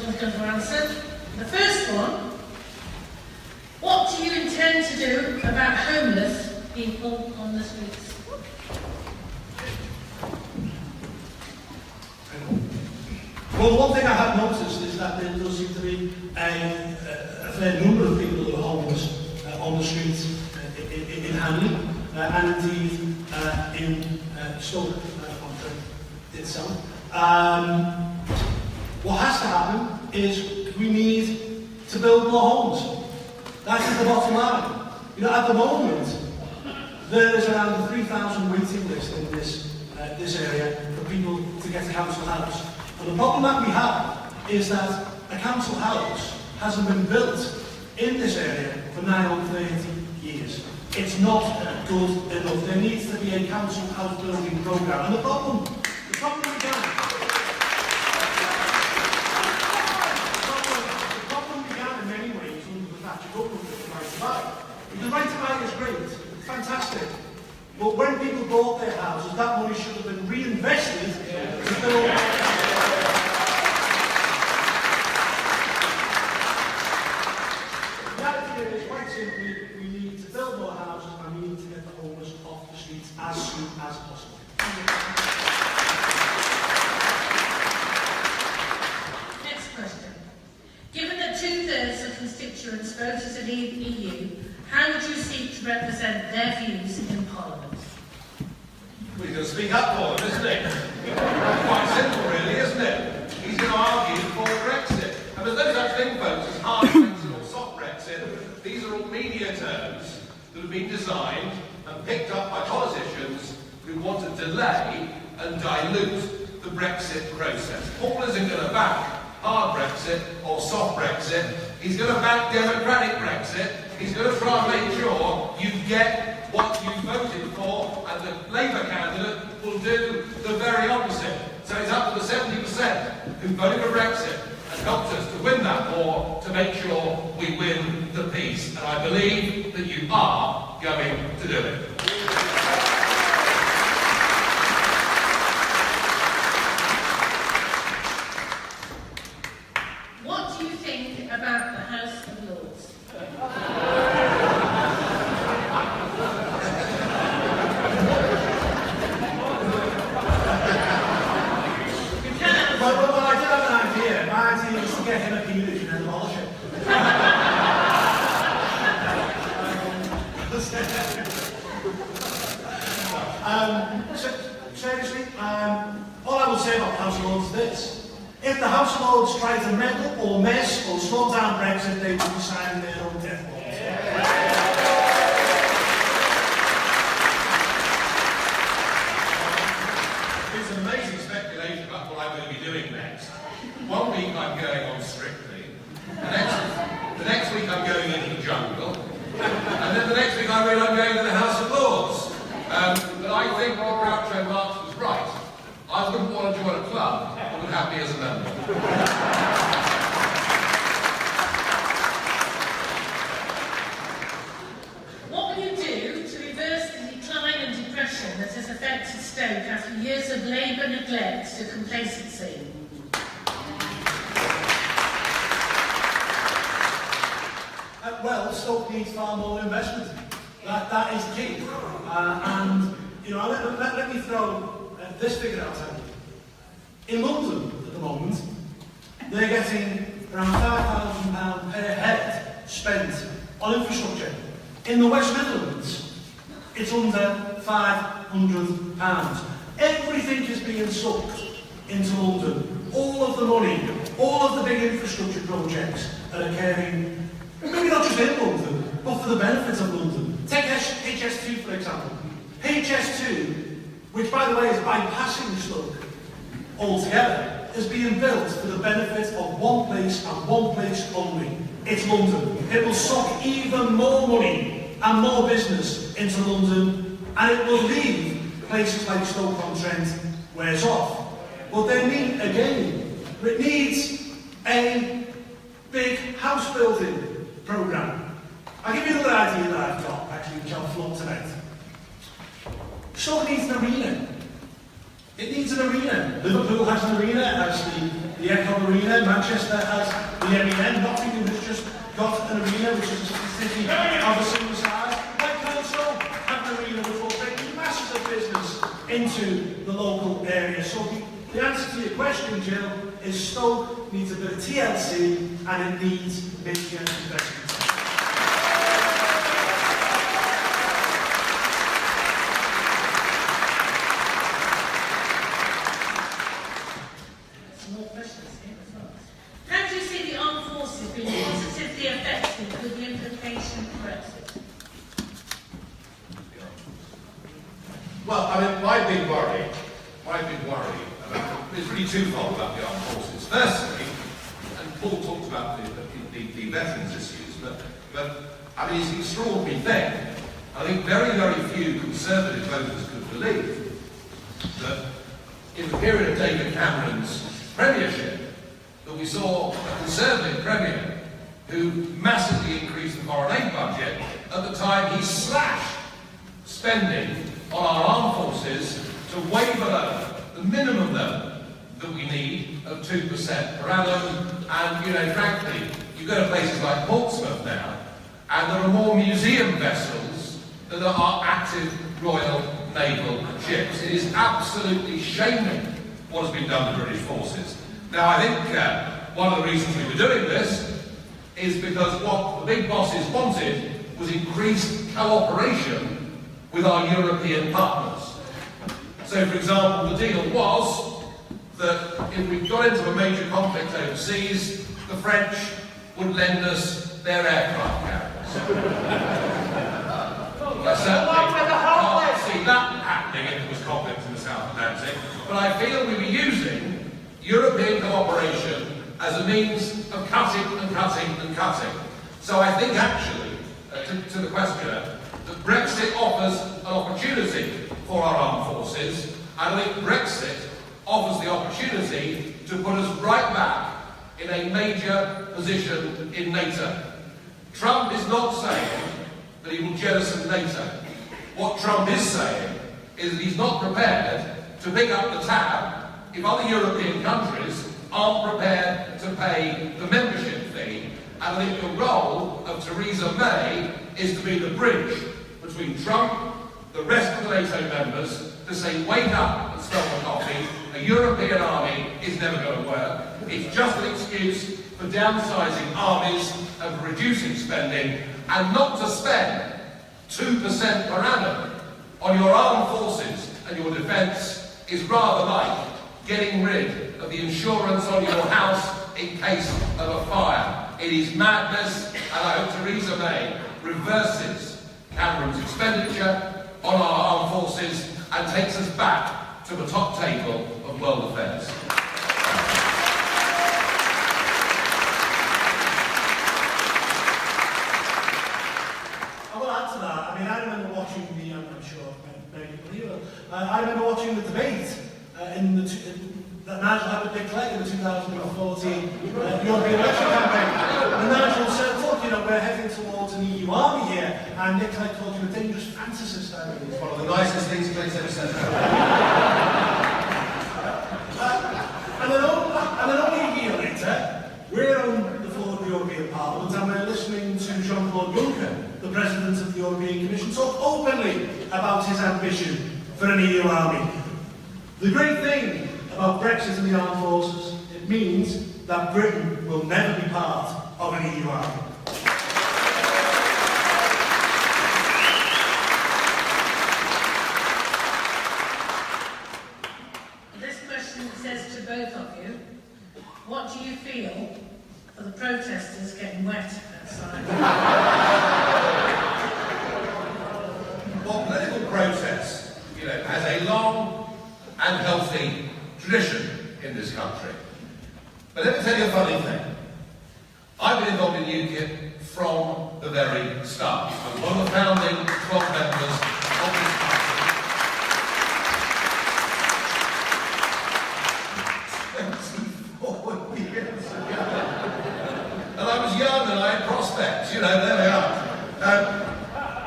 questions going to answer. The first one, what do you intend to do about homeless people on the streets? Well, the one thing I have noticed is that there does seem to be a fair number of people who are homeless on the streets in Hanley and indeed in Stoke itself. What has to happen is we need to build more homes. That is the bottom line. You know, at the moment, there is around a 3,000 waiting list in this area for people to get a council house. And the problem that we have is that a council house hasn't been built in this area for nigh on 30 years. It's not good enough. There needs to be a council house building programme. And the problem began in many ways under the Thatcher government with the right to buy. The right to buy is great, fantastic. But when people bought their houses, that money should have been reinvested to build. We need to build more houses and we need to get the homeless off the streets as soon as possible. Next question. Given that 2/3 of constituents voted to leave the EU, how would you seek to represent their views in Parliament? Well, he's going to speak up for them, isn't he? Quite simple, really, isn't it? He's going to argue for Brexit. And there's no such thing, folks, as hard Brexit or soft Brexit. These are all media terms that have been designed and picked up by politicians who want to delay and dilute the Brexit process. Paul isn't going to back hard Brexit or soft Brexit. He's going to back democratic Brexit. He's going to try and make sure you get what you voted for, and the Labour candidate will do the very opposite. So it's up to the 70% who voted for Brexit and helped us to win that war to make sure we win the peace. And I believe that you are going to do it. What do you think about the House of Lords? Well, I did have an idea. My idea was to get him a peerage and then abolish it. Seriously, all I will say about the House of Lords is this. If the House of Lords try to meddle or mess or slow down Brexit, they will be signing their own death warrants. It's amazing speculation about what I'm going to be doing next. 1 week I'm going on Strictly, the next week I'm going into the jungle, and then the next week I realise I'm going to the House of Lords. But I think that Groucho Marx was right. I wouldn't want to join a club that would have me as a member. What will you do to reverse the decline and depression that has affected Stoke after years of Labour neglect to complacency? Well, Stoke needs far more investment. That is key. And, you know, let me throw this figure out at you. In London, at the moment, they're getting around £5,000 per head spent on infrastructure. In the West Midlands, it's under £500. Everything is being sucked into London. All of the money, all of the big infrastructure projects are occurring, maybe not just in London, but for the benefit of London. Take HS2, for example. HS2, which by the way is bypassing Stoke altogether, is being built for the benefit of one place and one place only. It's London. It will suck even more money and more business into London, and it will leave places like Stoke-on-Trent wears off. But they need, again, it needs a big house building programme. I'll give you another idea that I've got, actually, which I'll float tonight. Stoke needs an arena. It needs an arena. Liverpool has an arena, as the the Echo Arena. Manchester has the MEN. Nottingham has just got an arena which is a city of a similar size. Why can't Stoke have an arena which will bring masses of business into the local area? So the answer to your question, Jill, is Stoke needs a bit of TLC and it needs major investment. More questions here as well. How do you see the armed forces being positively affected with the implication of Brexit? Well, I mean, my big worry about, is really twofold about the armed forces. Firstly, and Paul talked about the veterans issues, but I mean, it's an extraordinary thing. I think very, very few Conservative voters could believe that in the period of David Cameron's premiership, that we saw a Conservative premier who massively increased the foreign aid budget at the time he slashed spending on our armed forces to way below the minimum level that we need of 2% per annum. And, you know, frankly, you go to places like Portsmouth now, and there are more museum vessels than there are active Royal Naval ships. It is absolutely shaming what has been done to British forces. Now, I think one of the reasons we were doing this is because what the big bosses wanted was increased cooperation with our European partners. So, for example, the deal was that if we got into a major conflict overseas, the French would lend us their aircraft carriers. I certainly can't see that happening if there was conflict in the South Atlantic, but I feel we were using European cooperation as a means of cutting and cutting and cutting. So I think actually, to the questioner, that Brexit offers an opportunity for our armed forces, and I think Brexit offers the opportunity to put us right back in a major position in NATO. Trump is not saying that he will jettison NATO. What Trump is saying is that he's not prepared to pick up the tab if other European countries aren't prepared to pay the membership fee. And I think the role of Theresa May is to be the bridge between Trump, the rest of the NATO members, to say, wake up and smell the coffee. A European army is never going to work. It's just an excuse for downsizing armies and reducing spending, and not to spend 2% per annum on your armed forces and your defence is rather like getting rid of the insurance on your house in case of a fire. It is madness, and I hope Theresa May reverses Cameron's expenditure on our armed forces and takes us back to the top table of world affairs. I will add to that. I mean, I remember watching the, I'm sure many people here will, I remember watching the debate that Nigel had with Nick Clegg in the 2014 European election campaign. And Nigel said, look, you know, we're heading towards an EU army here, and Nick Clegg called him a dangerous fantasist. I mean, It's one of the nicest things Clegg's ever said. and then only a year later, we're on the floor of the European Parliament and we're listening to Jean-Claude Juncker, the President of the European Commission, talk openly about his ambition for an EU army. The great thing about Brexit and the armed forces, it means that Britain will never be part of an EU army. This question says to both of you, what do you feel for the protesters getting wet outside? Well, political protest, you know, has a long and healthy tradition in this country. But let me tell you a funny thing. I've been involved in UKIP from the very start. I'm one of the founding 12 members of this party. 24 years ago. And I was young and I had prospects, you know, there they are.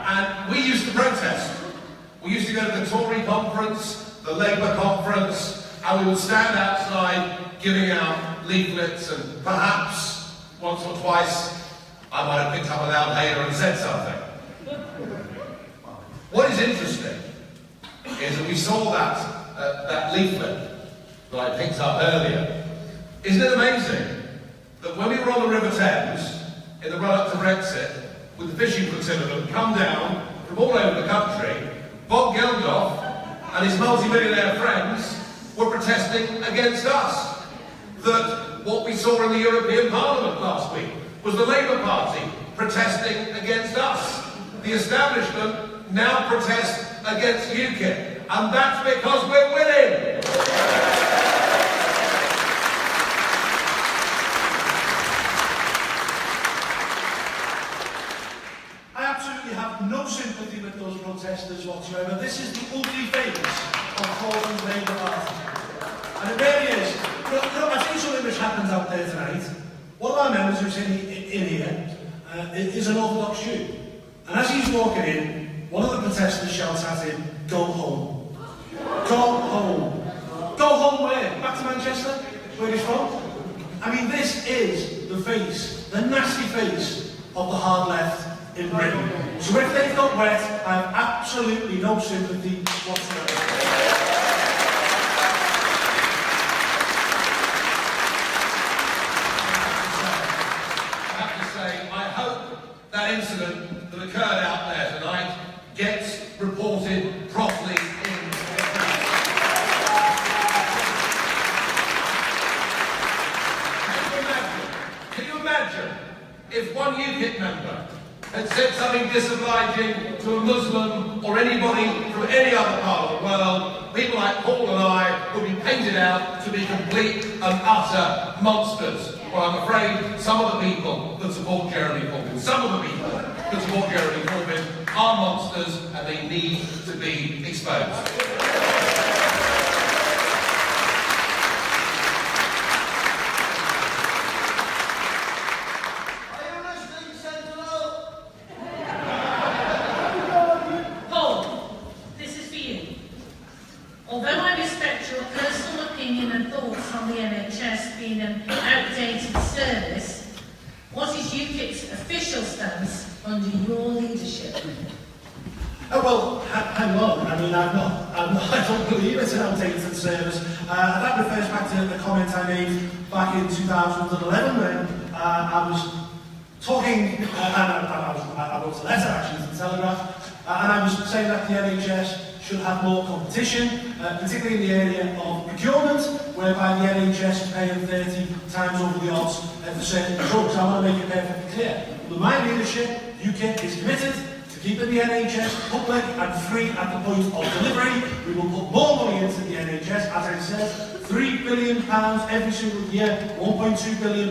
And we used to protest. We used to go to the Tory conference, the Labour conference, and we would stand outside giving out leaflets, and perhaps once or twice I might have picked up a loud hailer and said something. What is interesting is that we saw that leaflet that I picked up earlier. Isn't it amazing that when we were on the River Thames in the run-up to Brexit, with the fishing flotilla that had come down from all over the country, Bob Geldof and his multi-millionaire friends were protesting against us. That what we saw in the European Parliament last week was the Labour Party protesting against us. The establishment now protests against UKIP, and that's because we're winning. I absolutely have no sympathy with those protesters whatsoever. This is the ugly face of Corbyn's Labour Party. And it really is. I think something which happens out there tonight. One of our members who's in here is an Orthodox Jew. And as he's walking in, one of the protesters shouts at him, "Go home." Go home. Go home where? Back to Manchester? Where he's from? I mean, this is the face, the nasty face of the hard left in Britain. So if they've got wet, I have absolutely no sympathy whatsoever. That incident that occurred out there tonight gets reported properly in the press. Can you imagine if one UKIP member had said something disobliging to a Muslim or anybody from any other part of the world? People like Paul and I would be painted out to be complete and utter monsters. Well, I'm afraid some of the people that support Jeremy Corbyn, are monsters and they need to be exposed. Paul, this is for you. Although I respect your personal opinion and thoughts on the NHS being an outdated service, what is UKIP's official stance under your leadership? Well, hang on. I mean, I don't believe it's an outdated service. That refers back to the comment I made back in 2011 when I was talking, and I wrote a letter actually to the Telegraph, and I was saying that the NHS should have more competition, particularly in the area of procurement, whereby the NHS is paying 30 times over the odds for certain drugs. I want to make it perfectly clear. Under my leadership, UKIP is committed to keeping the NHS public and free at the point of delivery. We will put more money into the NHS, as I said, £3 billion every single year, £1.2 billion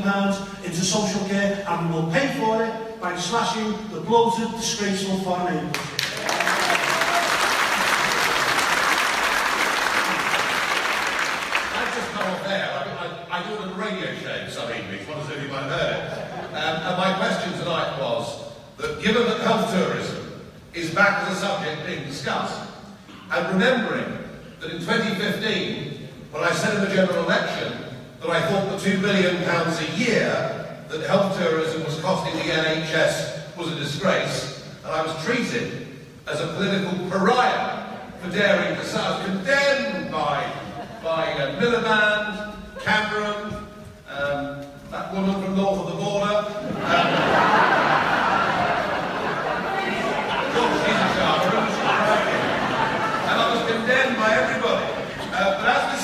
into social care, and we will pay for it by slashing the bloated, disgraceful foreign aid budget. I do it on a radio show some evenings, one of you might have heard it. And my question tonight was that given that health tourism is back as a subject being discussed, and remembering that in 2015, when I said in the general election that I thought the £2 billion a year that health tourism was costing the NHS was a disgrace, and I was treated as a political pariah for daring to say, I was condemned by Miliband, Cameron, that woman from north of the border. And I was condemned by everybody. But as with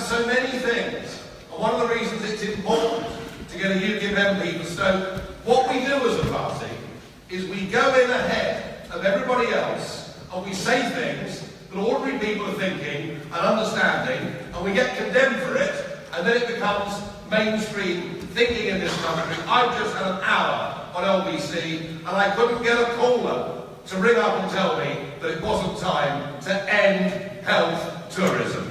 so many things, and one of the reasons it's important to get a UKIP MP for Stoke, what we do as a party is we go in ahead of everybody else and we say things that ordinary people are thinking and understanding, and we get condemned for it, and then it becomes mainstream thinking in this country. I've just had an hour on LBC, and I couldn't get a caller to ring up and tell me that it wasn't time to end health tourism.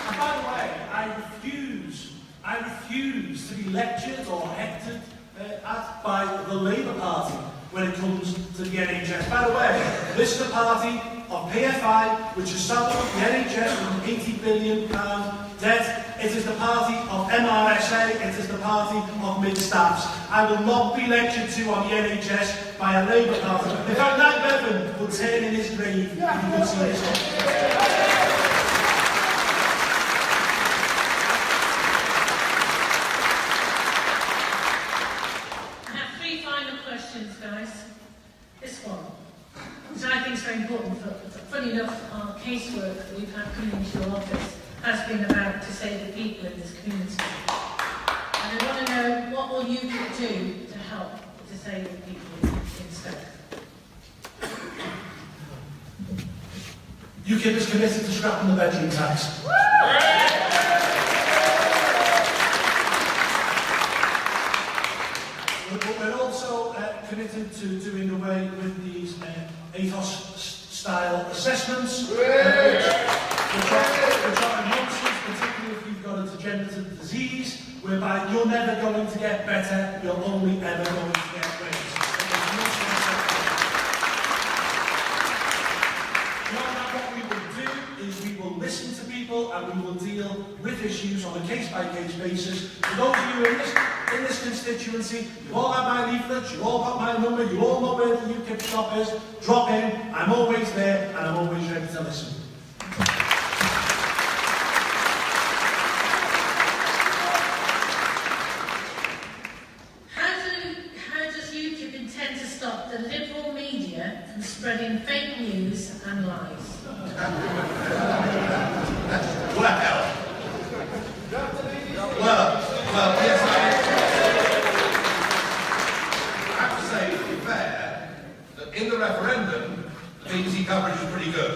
And by the way, I refuse to be lectured or hectored by the Labour Party. when it comes to the NHS. By the way, this is the party of PFI, which has saddled up the NHS with an £80 billion debt. It is the party of MRSA, it is the party of mid-staffs. I will not be lectured to on the NHS by a Labour party. In fact, Nigel Farage would turn in his grave if he could see this. I have three final questions, guys. This one, which I think is very important. Funny enough, our casework that we've had coming into your office has been about to save the people in this community. And I want to know, what will UKIP do to help to save the people in Stoke? UKIP is committed to scrapping the bedroom tax. But we're also committed to doing away with these ATOS-style assessments, which are nonsense, particularly if you've got a degenerative disease, whereby you're never going to get better, you're only ever going to get worse. What we will do is we will listen to people and we will deal with issues on a case-by-case basis. For those of you in this constituency, you all have my leaflets, you all got my number, you all know where the UKIP shop is. Drop in, I'm always there and I'm always ready to listen. How does UKIP intend to stop the liberal media from spreading fake news and lies? Well, yes, I have to say, to be fair, that in the referendum, the BBC coverage was pretty good.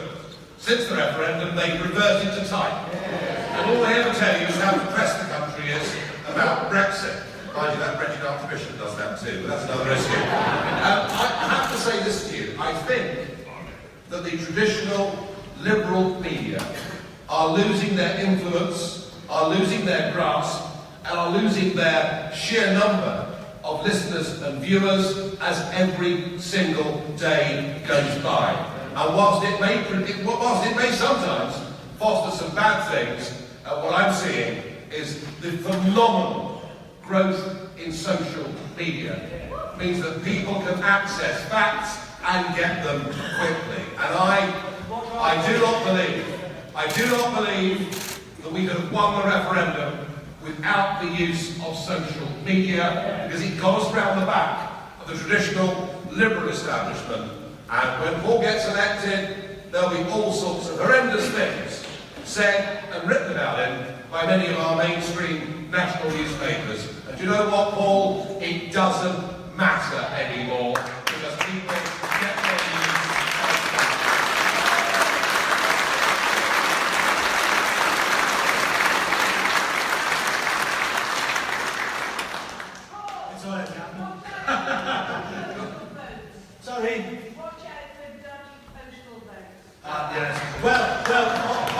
Since the referendum, they've reverted to type. And all they ever tell you is how depressed the country is about Brexit. Mind you, that British Archbishop does that too, but that's another issue. I have to say this to you. I think that the traditional liberal media are losing their influence, are losing their grasp, and are losing their sheer number of listeners and viewers as every single day goes by. And whilst it may sometimes foster some bad things, what I'm seeing is the phenomenal growth in social media. It means that people can access facts and get them quickly. And I do not believe that we could have won the referendum without the use of social media, because it got us round the back of the traditional liberal establishment. And when Paul gets elected, there'll be all sorts of horrendous things said and written about him by many of our mainstream national newspapers. And do you know what, Paul? It doesn't matter anymore, because people get their news. It's all right, Captain. Sorry. Watch out for dodgy postal votes. Yes. Well,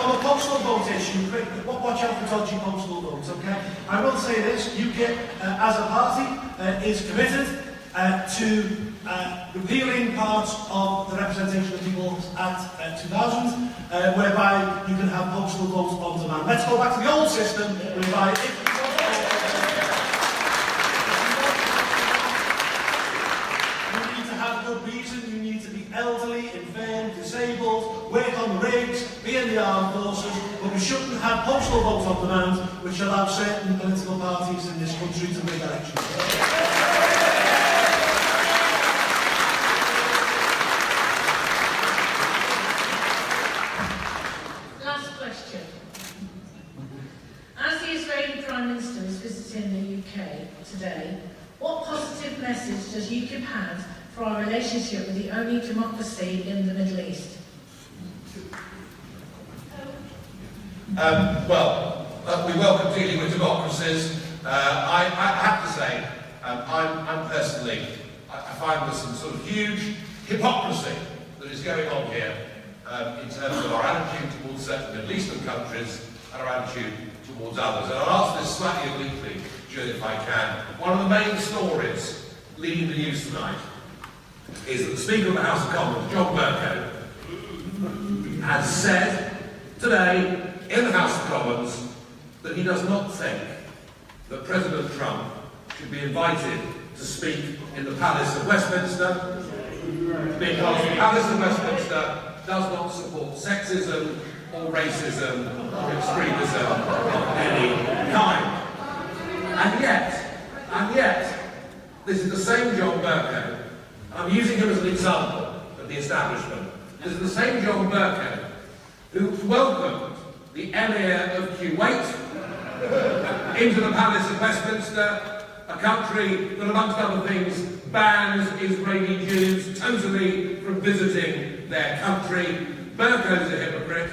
on the postal vote issue, watch out for dodgy postal votes, okay? I will say this, UKIP, as a party, is committed to repealing parts of the Representation of People Act 2000, whereby you can have postal votes on demand. Let's go back to the old system, whereby if you need to have good reason, you need to be elderly, infirm, disabled, work on the rigs, be in the armed forces, but we shouldn't have postal votes on demand, which allow certain political parties in this country to make elections. Last question. As the Israeli Prime Minister is visiting the UK today, what positive message does UKIP have for our relationship with the only democracy in the Middle East? We welcome dealing with democracies. I have to say, I'm personally, I find there's some sort of huge hypocrisy that is going on here in terms of our attitude towards certain Middle Eastern countries and our attitude towards others. And I'll answer this slightly obliquely, Julie, if I can. One of the main stories leading the news tonight is that the Speaker of the House of Commons, John Bercow, has said today in the House of Commons that he does not think that President Trump should be invited to speak in the Palace of Westminster, because the Palace of Westminster does not support sexism or racism or extremism of any kind. And yet, this is the same John Bercow, I'm using him as an example of the establishment, this is the same John Bercow who welcomed the Emir of Kuwait into the Palace of Westminster, a country that, amongst other things, bans Israeli Jews totally from visiting their country. Bercow's a hypocrite.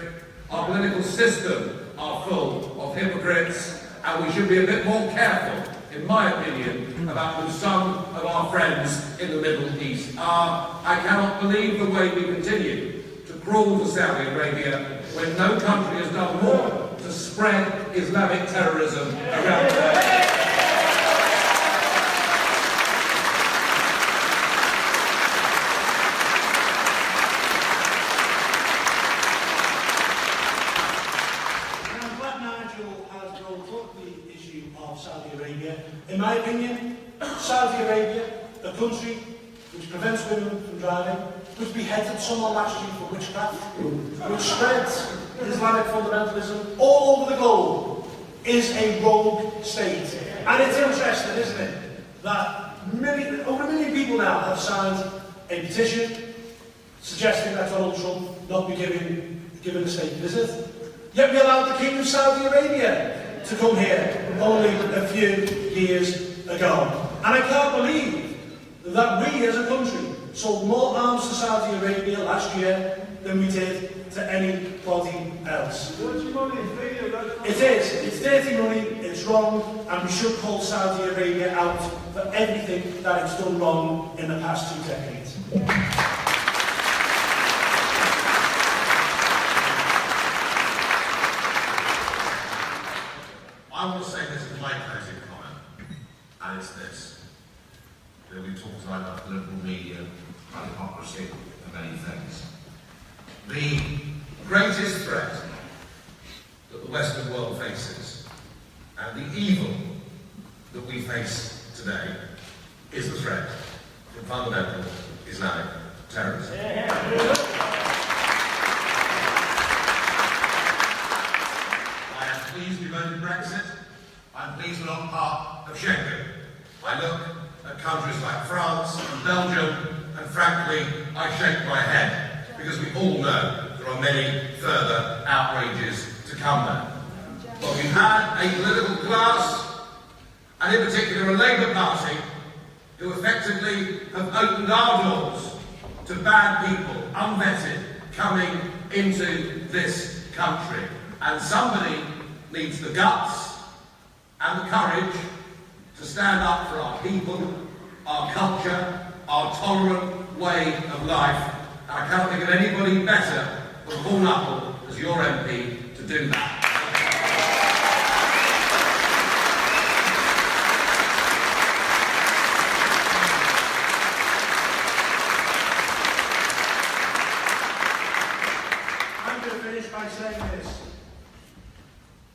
Our political system are full of hypocrites, and we should be a bit more careful, in my opinion, about who some of our friends in the Middle East are. I cannot believe the way we continue to crawl to Saudi Arabia when no country has done more to spread Islamic terrorism around the world. In my opinion, Saudi Arabia, a country which prevents women from driving, which beheaded someone last year for witchcraft, which spreads Islamic fundamentalism all over the globe, is a rogue state. And it's interesting, isn't it, that over a million people now have signed a petition suggesting that Donald Trump not be given the state visit. Yet we allowed the King of Saudi Arabia to come here only a few years ago. And I can't believe that we as a country sold more arms to Saudi Arabia last year than we did to anybody else. Dirty money, it is. It's dirty money, it's wrong, and we should call Saudi Arabia out for everything that it's done wrong in the past 2 decades. I want to say this as my closing comment, and it's this. That we talked about political media, about hypocrisy, and many things. The greatest threat that the Western world faces, and the evil that we face today, is the threat from fundamental Islamic terrorism. Pleased we voted Brexit. I'm pleased we're not part of Schengen. I look at countries like France and Belgium, and frankly, I shake my head, because we all know there are many further outrages to come there. But we've had a political class, and in particular a Labour Party, who effectively have opened our doors to bad people, unvetted, coming into this country. And somebody needs the guts and the courage to stand up for our people, our culture, our tolerant way of life. And I can't think of anybody better than Paul Nuttall as your MP to do that. I'm going to finish by saying this.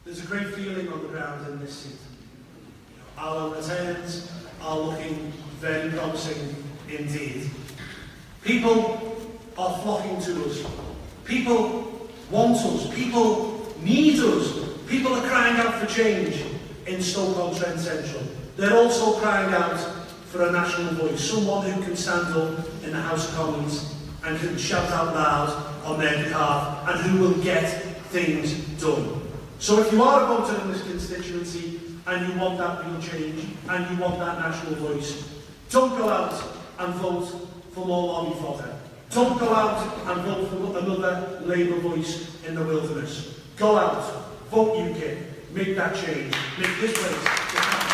There's a great feeling on the ground in this seat. Our returns are looking very promising indeed. People are flocking to us. People want us. People need us. People are crying out for change in Stoke-on-Trent Central. They're also crying out for a national voice, someone who can stand up in the House of Commons and can shout out loud on their behalf, and who will get things done. So if you are a voter in this constituency and you want that real change and you want that national voice, don't go out and vote for more lobby fodder. Don't go out and vote for another Labour voice in the wilderness. Go out, vote UKIP, make that change, make this place the capital.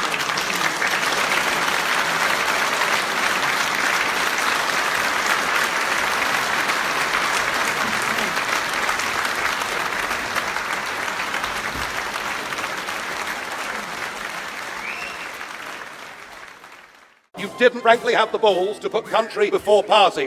You didn't frankly have the balls to put country before party.